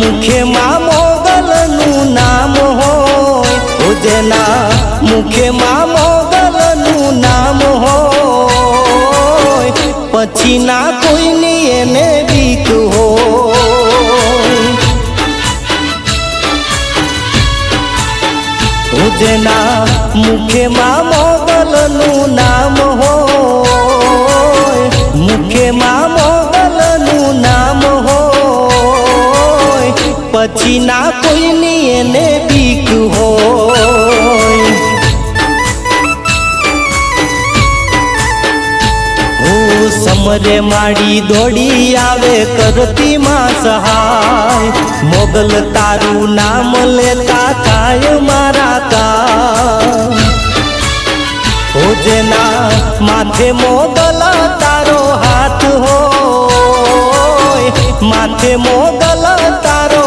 मुखे मां मोगलनु नाम होय जेना मुखे मां मोगलनु नाम होय पछी ना कोईनी एने बीक होय जेना मुखे मां मोगलनु नाम होय मुखे मां मोगलनु नाम होय पछी ना कोईनी एने बीक होय समरे माड़ी दौड़ी आवे करती मां सहाय मोगल तारू नाम लेता काय मारा काम हो जेना माथे मोगल तारो हाथ हो माथे मोगल तारो